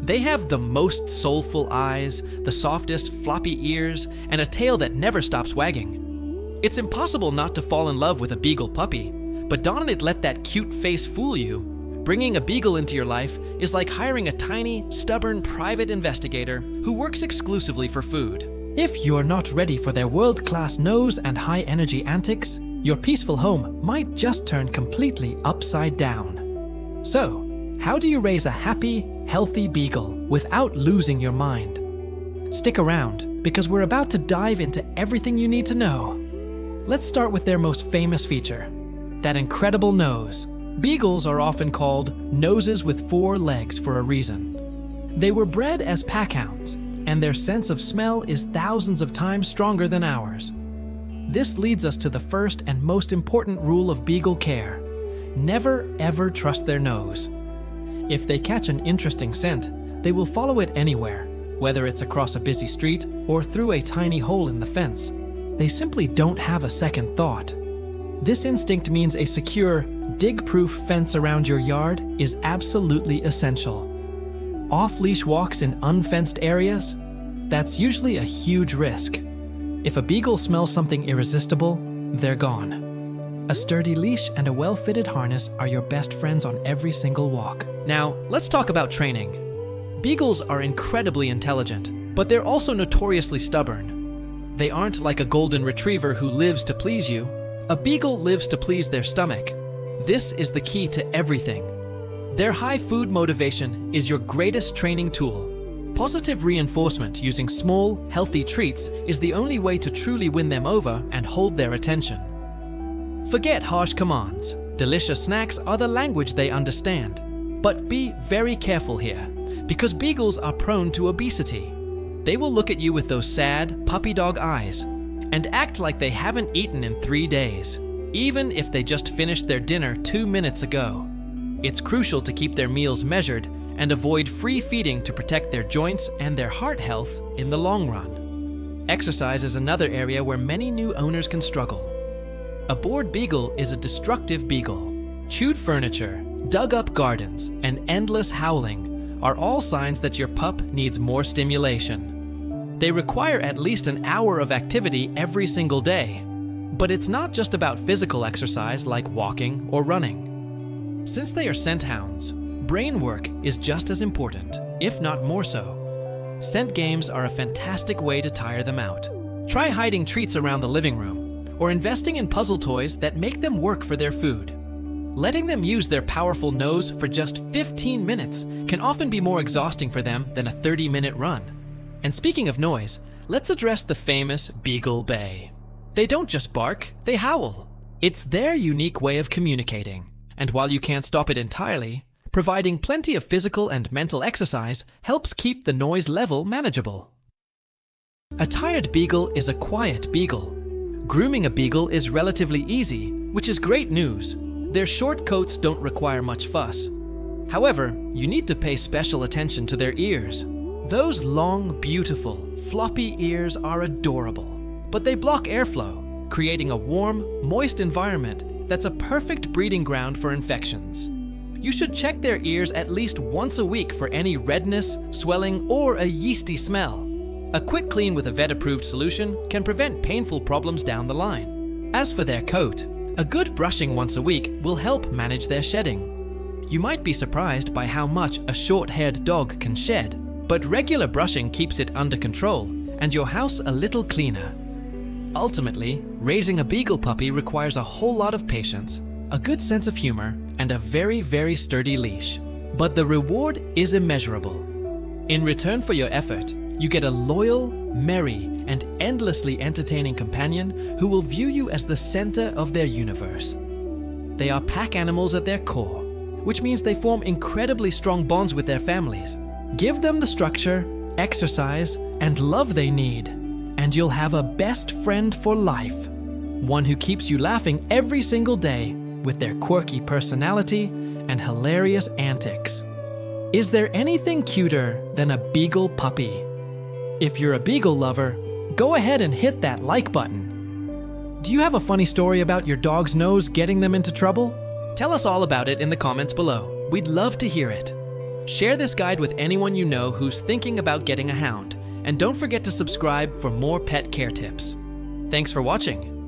They have the most soulful eyes, the softest floppy ears, and a tail that never stops wagging. It's impossible not to fall in love with a Beagle puppy, but don't let that cute face fool you. Bringing a Beagle into your life is like hiring a tiny, stubborn private investigator who works exclusively for food. If you're not ready for their world-class nose and high-energy antics, your peaceful home might just turn completely upside down. So, how do you raise a happy, healthy Beagle without losing your mind? Stick around, because we're about to dive into everything you need to know. Let's start with their most famous feature, that incredible nose. Beagles are often called noses with 4 legs for a reason. They were bred as packhounds, and their sense of smell is thousands of times stronger than ours. This leads us to the first and most important rule of Beagle care. Never ever trust their nose. If they catch an interesting scent, they will follow it anywhere, whether it's across a busy street or through a tiny hole in the fence. They simply don't have a second thought. This instinct means a secure, dig-proof fence around your yard is absolutely essential. Off-leash walks in unfenced areas? That's usually a huge risk. If a Beagle smells something irresistible, they're gone. A sturdy leash and a well-fitted harness are your best friends on every single walk. Now, let's talk about training. Beagles are incredibly intelligent, but they're also notoriously stubborn. They aren't like a golden retriever who lives to please you. A Beagle lives to please their stomach. This is the key to everything. Their high food motivation is your greatest training tool. Positive reinforcement using small, healthy treats is the only way to truly win them over and hold their attention. Forget harsh commands. Delicious snacks are the language they understand. But be very careful here, because Beagles are prone to obesity. They will look at you with those sad, puppy dog eyes and act like they haven't eaten in 3 days, even if they just finished their dinner 2 minutes ago. It's crucial to keep their meals measured and avoid free feeding to protect their joints and their heart health in the long run. Exercise is another area where many new owners can struggle. A bored Beagle is a destructive Beagle. Chewed furniture, dug-up gardens, and endless howling are all signs that your pup needs more stimulation. They require at least an hour of activity every single day. But it's not just about physical exercise like walking or running. Since they are scent hounds, brain work is just as important, if not more so. Scent games are a fantastic way to tire them out. Try hiding treats around the living room, or investing in puzzle toys that make them work for their food. Letting them use their powerful nose for just 15 minutes can often be more exhausting for them than a 30-minute run. And speaking of noise, let's address the famous Beagle bay. They don't just bark, they howl. It's their unique way of communicating, and while you can't stop it entirely, providing plenty of physical and mental exercise helps keep the noise level manageable. A tired Beagle is a quiet Beagle. Grooming a Beagle is relatively easy, which is great news. Their short coats don't require much fuss. However, you need to pay special attention to their ears. Those long, beautiful, floppy ears are adorable, but they block airflow, creating a warm, moist environment that's a perfect breeding ground for infections. You should check their ears at least once a week for any redness, swelling, or a yeasty smell. A quick clean with a vet-approved solution can prevent painful problems down the line. As for their coat, a good brushing once a week will help manage their shedding. You might be surprised by how much a short-haired dog can shed, but regular brushing keeps it under control and your house a little cleaner. Ultimately, raising a Beagle puppy requires a whole lot of patience, a good sense of humor, and a very, very sturdy leash. But the reward is immeasurable. In return for your effort, you get a loyal, merry, and endlessly entertaining companion who will view you as the center of their universe. They are pack animals at their core, which means they form incredibly strong bonds with their families. Give them the structure, exercise, and love they need, and you'll have a best friend for life. One who keeps you laughing every single day with their quirky personality and hilarious antics. Is there anything cuter than a Beagle puppy? If you're a Beagle lover, go ahead and hit that like button. Do you have a funny story about your dog's nose getting them into trouble? Tell us all about it in the comments below. We'd love to hear it. Share this guide with anyone you know who's thinking about getting a hound, and don't forget to subscribe for more pet care tips. Thanks for watching.